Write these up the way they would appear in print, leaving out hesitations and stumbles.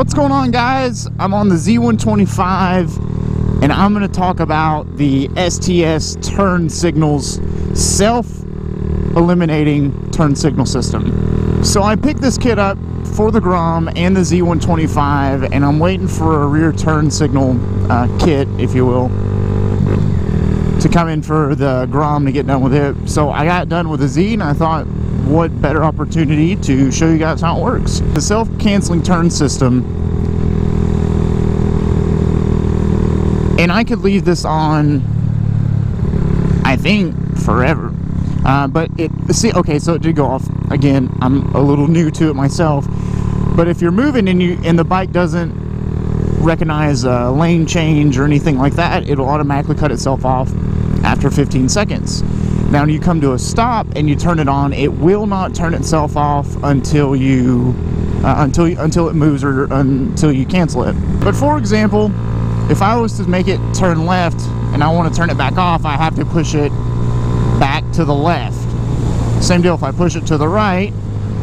What's going on, guys? I'm on the Z125 and I'm going to talk about the STS turn signals, self-eliminating turn signal system. So I picked this kit up for the Grom and the Z125, and I'm waiting for a rear turn signal kit, if you will, to come in for the Grom to get done with it. So I got done with the Z, and I thought, what better opportunity to show you guys how it works. The self-canceling turn system, and I could leave this on, I think, forever. But okay, so it did go off again. I'm a little new to it myself, but if you're moving and the bike doesn't recognize a lane change or anything like that, it'll automatically cut itself off after 15 seconds. Now, when you come to a stop and you turn it on, it will not turn itself off until you until it moves or until you cancel it. But for example, if I was to make it turn left and I want to turn it back off, I have to push it back to the left. Same deal if I push it to the right,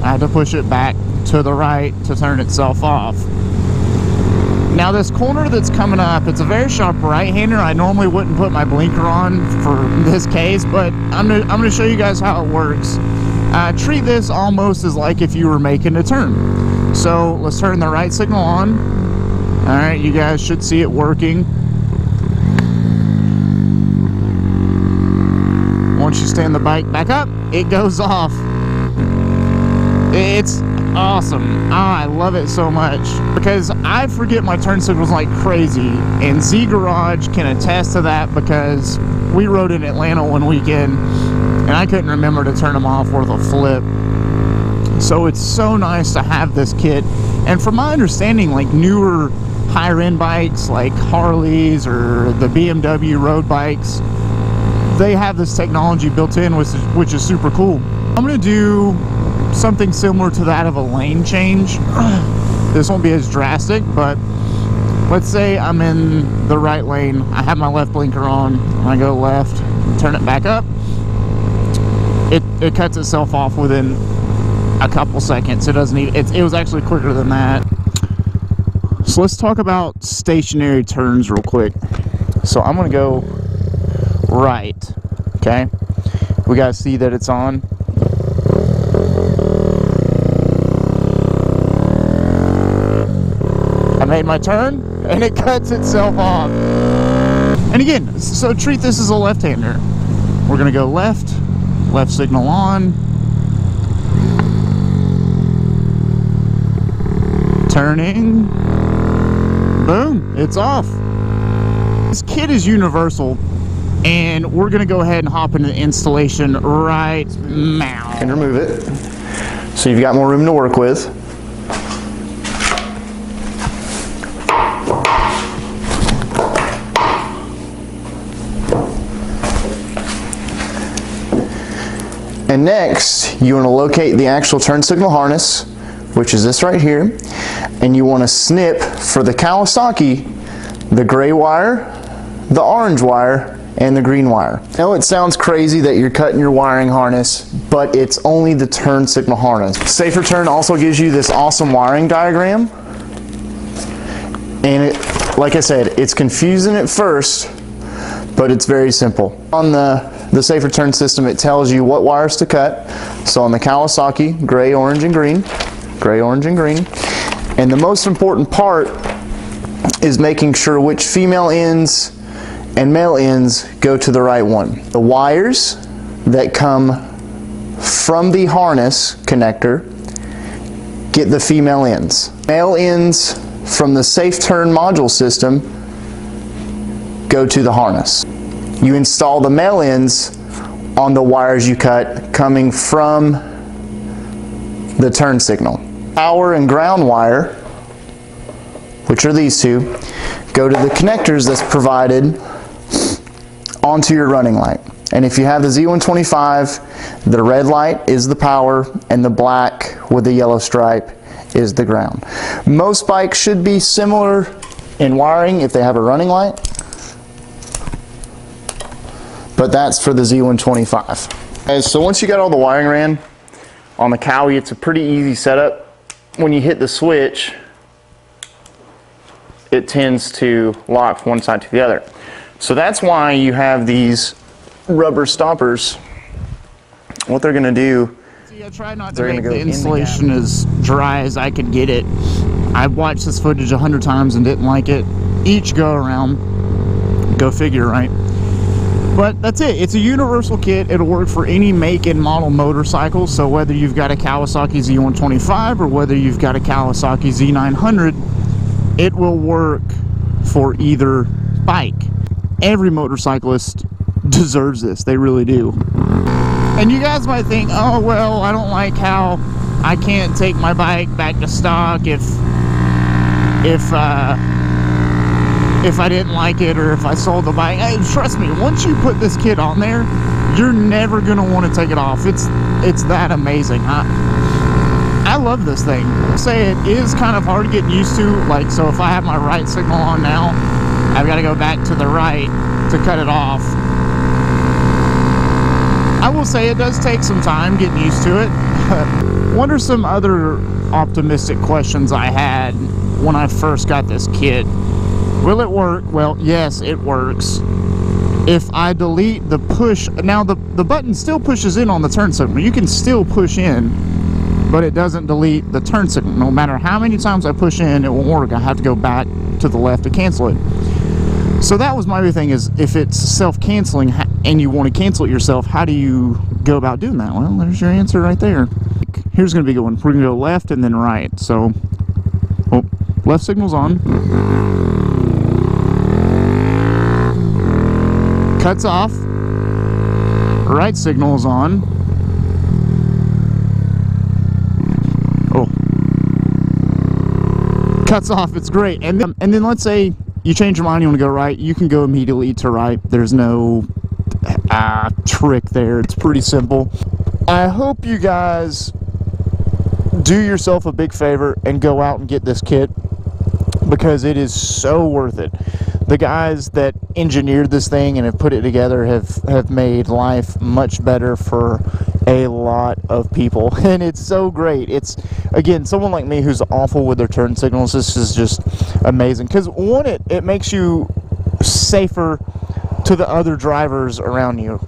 I have to push it back to the right to turn itself off. Now this corner that's coming up, it's a very sharp right-hander. I normally wouldn't put my blinker on for this case, but I'm gonna show you guys how it works. Treat this almost as like if you were making a turn. So let's turn the right signal on. All right, you guys should see it working. Once you stand the bike back up, it goes off. It's awesome. I love it so much because I forget my turn signals like crazy, and Z Garage can attest to that because we rode in Atlanta one weekend and I couldn't remember to turn them off worth a flip. So it's so nice to have this kit. And from my understanding, like newer higher end bikes like Harleys or the BMW road bikes, they have this technology built in, which is super cool. I'm gonna do something similar to that of a lane change. This won't be as drastic, but let's say I'm in the right lane, I have my left blinker on, and I go left, turn it back up, it cuts itself off within a couple seconds. It doesn't even, it was actually quicker than that. So let's talk about stationary turns real quick. So I'm gonna go right, okay? We gotta see that it's on. I made my turn and it cuts itself off. And again, so treat this as a left-hander. We're gonna go left, left signal on, turning, boom, it's off. This kit is universal, and we're gonna go ahead and hop into the installation right now. And remove it, so you've got more room to work with. And next, you want to locate the actual turn signal harness, which is this right here, and you want to snip for the Kawasaki the gray wire, the orange wire, and the green wire. I know it sounds crazy that you're cutting your wiring harness, but it's only the turn signal harness. Safer Turn also gives you this awesome wiring diagram, and it, like I said, it's confusing at first, but it's very simple. On the Safer Turn system, it tells you what wires to cut. So on the Kawasaki, gray, orange, and green. Gray, orange, and green. And the most important part is making sure which female ends and male ends go to the right one. The wires that come from the harness connector get the female ends. Male ends from the Safe Turn module system go to the harness. You install the male ends on the wires you cut coming from the turn signal. Power and ground wire, which are these two, go to the connectors that's provided onto your running light. And if you have the Z125, the red light is the power and the black with the yellow stripe is the ground. Most bikes should be similar in wiring if they have a running light, but that's for the Z125. And so once you got all the wiring ran on the Cowie, it's a pretty easy setup. When you hit the switch, it tends to lock one side to the other. So that's why you have these rubber stoppers. What they're going to do, see, I try not to make the installation as dry as I could get it. I've watched this footage 100 times and didn't like it each go around. Go figure, right? But that's it. It's a universal kit. It'll work for any make and model motorcycle. So whether you've got a Kawasaki Z125 or whether you've got a Kawasaki Z900, it will work for either bike. Every motorcyclist deserves this. They really do. And you guys might think, oh, well, I don't like how I can't take my bike back to stock if I didn't like it or if I sold the bike. Hey, trust me, once you put this kit on there, you're never going to want to take it off. It's that amazing. I love this thing. Say it is kind of hard to get used to. Like, so if I have my right signal on now, I've got to go back to the right to cut it off. I will say it does take some time getting used to it. What are some other optimistic questions I had when I first got this kit? Will it work? Well, yes, it works. If I delete the push, now the button still pushes in on the turn signal. You can still push in, but it doesn't delete the turn signal. No matter how many times I push in, it won't work. I have to go back to the left to cancel it. So that was my big thing, is if it's self-canceling and you want to cancel it yourself, how do you go about doing that? Well, there's your answer right there. Here's going to be a good one. We're going to go left and then right. So, oh, left signal's on. Cuts off. Right signal is on. Oh. Cuts off. It's great. And then let's say you change your mind, you want to go right, you can go immediately to right. There's no trick there. It's pretty simple. I hope you guys do yourself a big favor and go out and get this kit, because it is so worth it. The guys that engineered this thing and have put it together have made life much better for a lot of people, and it's so great. It's, again, someone like me who's awful with their turn signals, this is just amazing, because one, it makes you safer to the other drivers around you.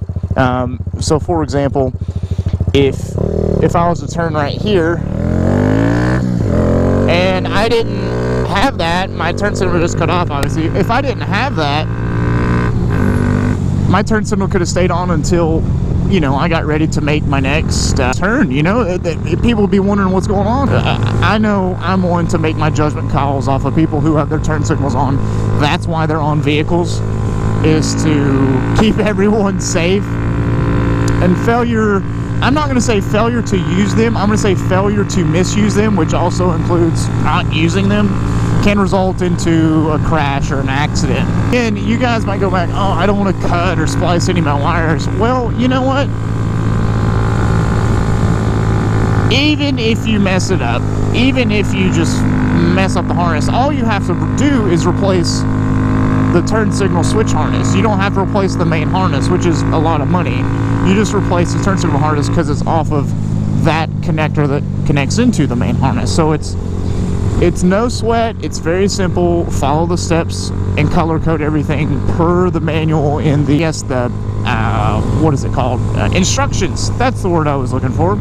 So for example, if I was to turn right here and I didn't have that, my turn signal just cut off, obviously. If I didn't have that, my turn signal could have stayed on until, you know, I got ready to make my next turn. You know, people would be wondering what's going on. I know I'm one to make my judgment calls off of people who have their turn signals on. That's why they're on vehicles, is to keep everyone safe. And failure, I'm not going to say failure to use them, I'm going to say failure to misuse them, which also includes not using them, can result into a crash or an accident. And you guys might go back, oh, I don't want to cut or splice any of my wires. Well, you know what? Even if you mess it up, even if you just mess up the harness, all you have to do is replace the turn signal switch harness. You don't have to replace the main harness, which is a lot of money. You just replace the turn signal harness because it's off of that connector that connects into the main harness. So it's no sweat. It's very simple. Follow the steps and color code everything per the manual in the, yes, the what is it called? Instructions. That's the word I was looking for.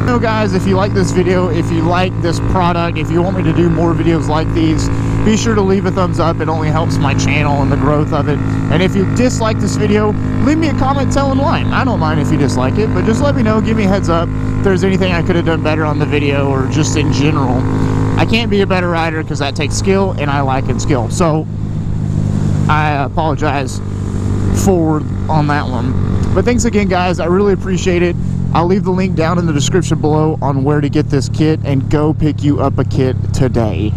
So guys, if you like this video, if you like this product, if you want me to do more videos like these, be sure to leave a thumbs up. It only helps my channel and the growth of it. And if you dislike this video, leave me a comment telling why. I don't mind if you dislike it, but just let me know, give me a heads up if there's anything I could have done better on the video or just in general. I can't be a better rider because that takes skill, and I lack in skill. So I apologize on that one. But thanks again, guys. I really appreciate it. I'll leave the link down in the description below on where to get this kit, and go pick you up a kit today.